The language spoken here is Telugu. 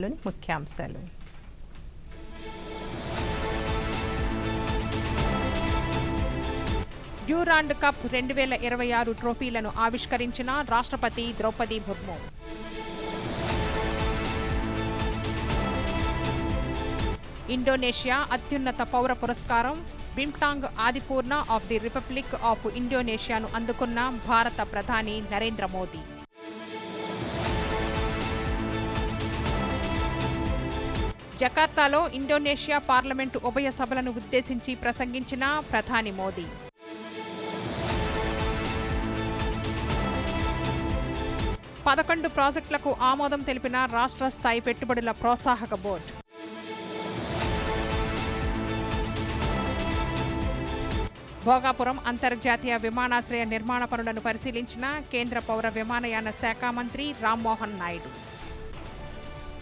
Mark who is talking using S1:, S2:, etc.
S1: లోని ముఖ్యాంశాలు. డ్యూరాండ్ కప్ 2026 ట్రోఫీలను ఆవిష్కరించిన రాష్ట్రపతి ద్రౌపది ముర్ము. ఇండోనేషియా అత్యున్నత పౌర పురస్కారం Bintang Adipurna of the republic of ఇండోనేషియాను అందుకున్న భారత ప్రధాని నరేంద్ర మోదీ. జకార్తాలో ఇండోనేషియా పార్లమెంటు ఉభయ సభలను ఉద్దేశించి ప్రసంగించిన ప్రధాని మోదీ. పదకొండు ప్రాజెక్టులకు ఆమోదం తెలిపిన రాష్ట్ర స్థాయి పెట్టుబడుల ప్రోత్సాహక బోర్డు. భోగాపురం అంతర్జాతీయ విమానాశ్రయ నిర్మాణ పనులను పరిశీలించిన కేంద్ర పౌర విమానయాన శాఖ మంత్రి రామ్మోహన్ నాయుడు.